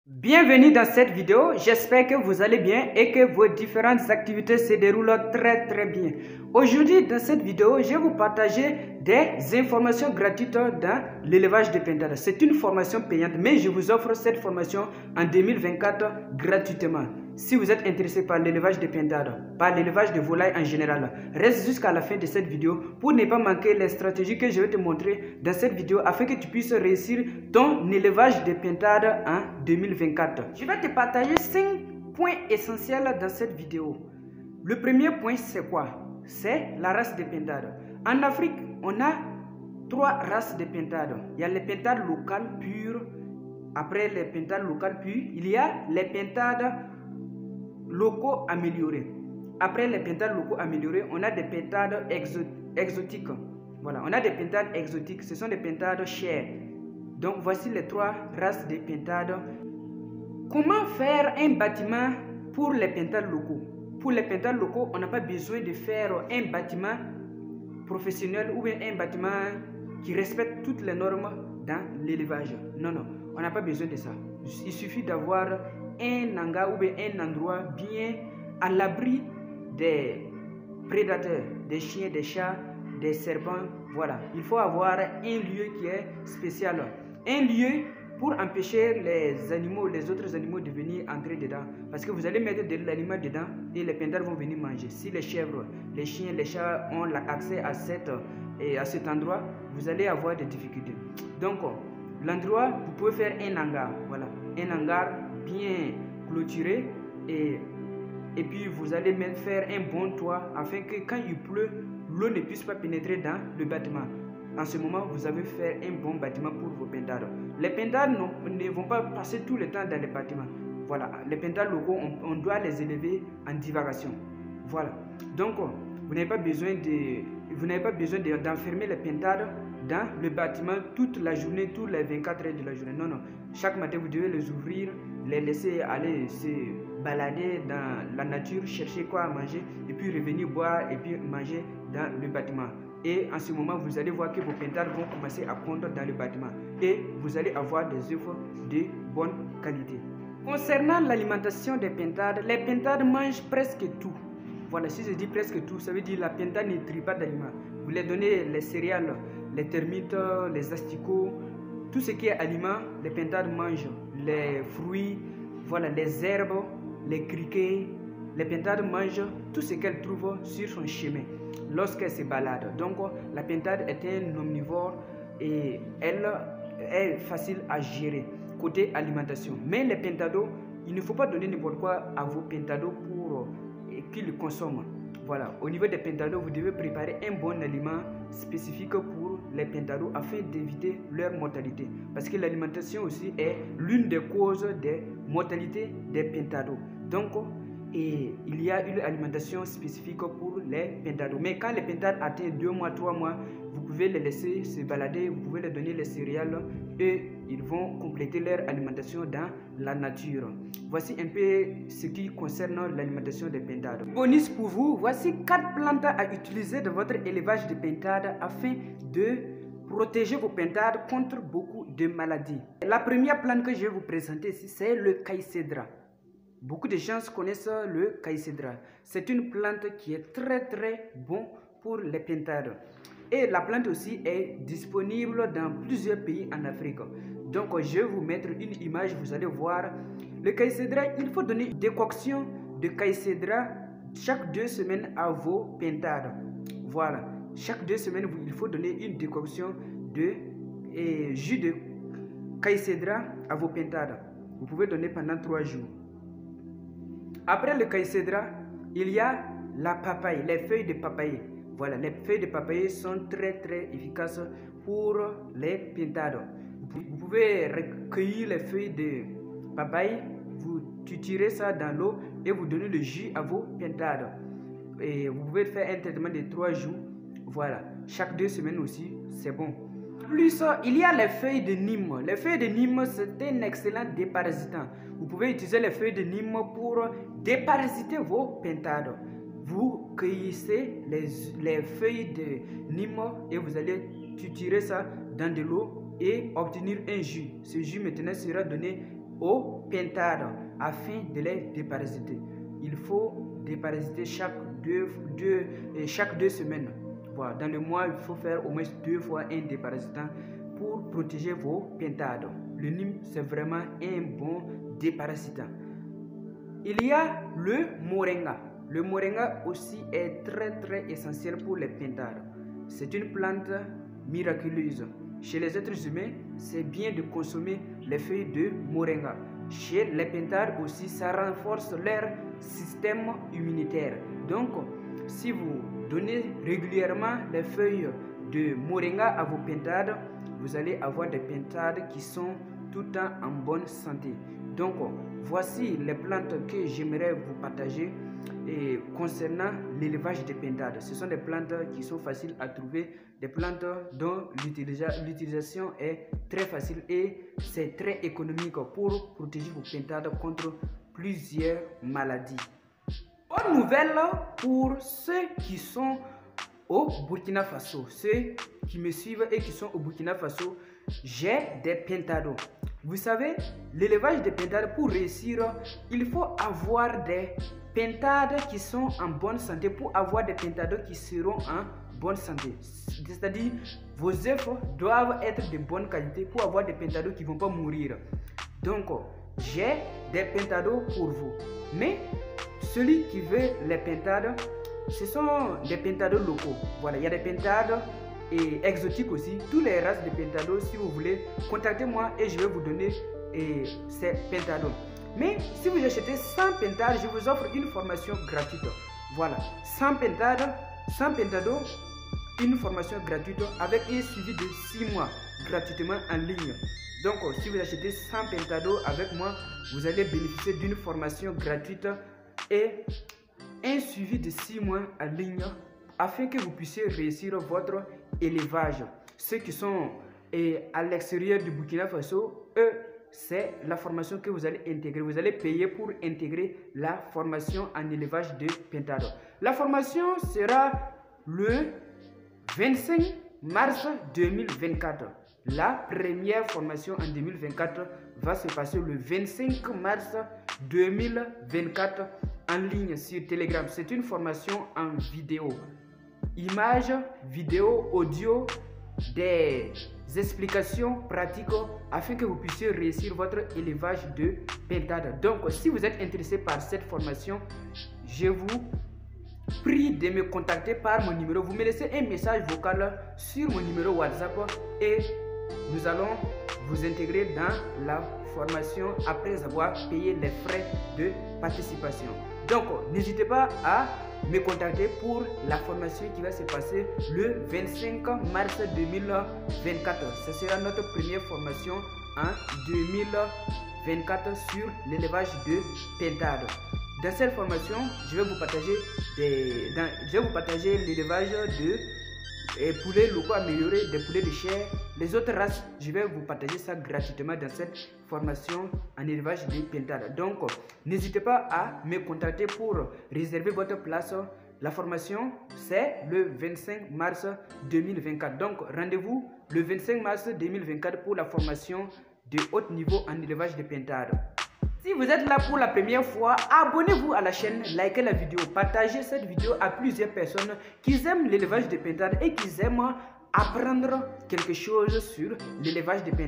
Bienvenue dans cette vidéo, j'espère que vous allez bien et que vos différentes activités se déroulent très bien. Aujourd'hui dans cette vidéo, je vais vous partager des informations gratuites dans l'élevage de pintades. C'est une formation payante mais je vous offre cette formation en 2024 gratuitement. Si vous êtes intéressé par l'élevage de pintades, par l'élevage de volailles en général, reste jusqu'à la fin de cette vidéo pour ne pas manquer les stratégies que je vais te montrer dans cette vidéo afin que tu puisses réussir ton élevage de pintades en 2024. Je vais te partager 5 points essentiels dans cette vidéo. Le premier point, c'est quoi? C'est la race de pintades. En Afrique, on a 3 races de pintades. Il y a les pintades locales pures. Après les pintades locales pures, il y a les pintades locaux améliorés. Après les pintades locaux améliorés, on a des pintades exotiques. Voilà, on a des pintades exotiques. Ce sont des pintades chères. Donc, voici les 3 races de pintades. Comment faire un bâtiment pour les pintades locaux? Pour les pintades locaux, on n'a pas besoin de faire un bâtiment professionnel ou bien un bâtiment qui respecte toutes les normes dans l'élevage. Non, on n'a pas besoin de ça. Il suffit d'avoir un hangar ou bien un endroit bien à l'abri des prédateurs, des chiens, des chats, des serpents. Voilà, il faut avoir un lieu qui est spécial. Un lieu pour empêcher les animaux, les autres animaux de venir entrer dedans. Parce que vous allez mettre de l'aliment dedans et les pintades vont venir manger. Si les chèvres, les chiens, les chats ont accès à cet endroit, vous allez avoir des difficultés. Donc, l'endroit, vous pouvez faire un hangar. Voilà, un hangar bien clôturé et puis vous allez même faire un bon toit afin que quand il pleut, l'eau ne puisse pas pénétrer dans le bâtiment. En ce moment, vous avez fait un bon bâtiment pour vos pintades. Les pintades ne vont pas passer tout le temps dans les bâtiments. Voilà, les pintades locaux, on doit les élever en divagation. Voilà. Donc, vous n'avez pas besoin d'enfermer les pintades dans le bâtiment toute la journée, tous les 24 heures de la journée. Non. Chaque matin, vous devez les ouvrir, les laisser aller se balader dans la nature, chercher quoi à manger, et puis revenir boire et puis manger dans le bâtiment. Et en ce moment, vous allez voir que vos pintades vont commencer à pondre dans le bâtiment. Et vous allez avoir des œufs de bonne qualité. Concernant l'alimentation des pintades, les pintades mangent presque tout. Voilà, si je dis presque tout, ça veut dire la pintade ne trie pas d'aliments. Vous leur donnez les céréales, les termites, les asticots, tout ce qui est aliment, les pintades mangent. Les fruits, voilà, les herbes, les criquets. Les pintades mangent tout ce qu'elles trouvent sur son chemin lorsqu'elles se baladent. Donc, la pintade est un omnivore et elle est facile à gérer côté alimentation. Mais les pintados, il ne faut pas donner n'importe quoi à vos pintados pour qu'ils le consomment. Voilà, au niveau des pintados, vous devez préparer un bon aliment spécifique pour les pintados afin d'éviter leur mortalité. Parce que l'alimentation aussi est l'une des causes des mortalités des pintados. Donc, il y a une alimentation spécifique pour les pintades. Mais quand les pintades atteignent 2 mois, 3 mois, vous pouvez les laisser se balader, vous pouvez leur donner les céréales et ils vont compléter leur alimentation dans la nature. Voici un peu ce qui concerne l'alimentation des pintades. Bonus pour vous, voici 4 plantes à utiliser dans votre élevage de pintades afin de protéger vos pintades contre beaucoup de maladies. La première plante que je vais vous présenter ici, c'est le caïcédra. Beaucoup de gens connaissent le caïcédra. C'est une plante qui est très bon pour les pintades. Et la plante aussi est disponible dans plusieurs pays en Afrique. Donc je vais vous mettre une image, vous allez voir. Le caïcédra, il faut donner une décoction de caïcédra chaque 2 semaines à vos pintades. Voilà, chaque 2 semaines, il faut donner une décoction de jus de caïcédra à vos pintades. Vous pouvez donner pendant 3 jours. Après le caïcédra, il y a la papaye, les feuilles de papaye. Voilà, les feuilles de papaye sont très efficaces pour les pintades. Vous pouvez recueillir les feuilles de papaye, vous triturez ça dans l'eau et vous donnez le jus à vos pintades. Et vous pouvez faire un traitement de 3 jours. Voilà, chaque 2 semaines aussi, c'est bon. Plus, il y a les feuilles de Nîmes. Les feuilles de Nîmes, c'est un excellent déparasitant. Vous pouvez utiliser les feuilles de Nîmes pour déparasiter vos pintades. Vous cueillissez les feuilles de Nîmes et vous allez triturer ça dans de l'eau et obtenir un jus. Ce jus maintenant sera donné aux pintades afin de les déparasiter. Il faut déparasiter chaque deux semaines. Voilà. Dans le mois, il faut faire au moins 2 fois un déparasitant pour protéger vos pintades. Le Neem, c'est vraiment un bon déparasitant. Il y a le moringa. Le moringa aussi est très essentiel pour les pintades. C'est une plante miraculeuse. Chez les êtres humains, c'est bien de consommer les feuilles de moringa. Chez les pintades aussi, ça renforce leur système immunitaire. Donc, si vous donnez régulièrement les feuilles de moringa à vos pintades, vous allez avoir des pintades qui sont tout le temps en bonne santé. Donc, voici les plantes que j'aimerais vous partager et concernant l'élevage des pintades. Ce sont des plantes qui sont faciles à trouver, des plantes dont l'utilisation est très facile et c'est très économique pour protéger vos pintades contre plusieurs maladies. Bonne nouvelle pour ceux qui sont au Burkina Faso, ceux qui me suivent et qui sont au Burkina Faso, j'ai des pintades. Vous savez, l'élevage des pintades, pour réussir, il faut avoir des pintades qui sont en bonne santé, pour avoir des pintades qui seront en bonne santé. C'est-à-dire, vos œufs doivent être de bonne qualité pour avoir des pintades qui ne vont pas mourir. Donc, j'ai des pintades pour vous. Mais, celui qui veut les pintades, ce sont des pintades locaux. Voilà, il y a des pintades et exotiques aussi. Tous les races de pintades, si vous voulez, contactez-moi et je vais vous donner ces pintades. Mais si vous achetez 100 pintades, je vous offre une formation gratuite. Voilà, 100 pintades, une formation gratuite avec un suivi de 6 mois gratuitement en ligne. Donc, si vous achetez 100 pintades avec moi, vous allez bénéficier d'une formation gratuite et un suivi de 6 mois en ligne afin que vous puissiez réussir votre élevage. Ceux qui sont à l'extérieur du Burkina Faso, eux, c'est la formation que vous allez intégrer. Vous allez payer pour intégrer la formation en élevage de pintades. La formation sera le 25 mars 2024. La première formation en 2024 va se passer le 25 mars 2024 en ligne sur Telegram. C'est une formation en vidéo. Images, vidéo, audio, des explications pratiques afin que vous puissiez réussir votre élevage de pintades. Donc, si vous êtes intéressé par cette formation, je vous prie de me contacter par mon numéro. Vous me laissez un message vocal sur mon numéro WhatsApp et nous allons vous intégrer dans la formation après avoir payé les frais de participation. Donc, n'hésitez pas à me contacter pour la formation qui va se passer le 25 mars 2024. Ce sera notre première formation en 2024 sur l'élevage de pintades. Dans cette formation, je vais vous partager l'élevage de poulets locaux améliorés, des poulets de chair. Les autres races, je vais vous partager ça gratuitement dans cette formation en élevage de pintades. Donc, n'hésitez pas à me contacter pour réserver votre place. La formation, c'est le 25 mars 2024. Donc, rendez-vous le 25 mars 2024 pour la formation de haut niveau en élevage de pintades. Si vous êtes là pour la première fois, abonnez-vous à la chaîne, likez la vidéo, partagez cette vidéo à plusieurs personnes qui aiment l'élevage de pintades et qui aiment apprendre quelque chose sur l'élevage de pintades.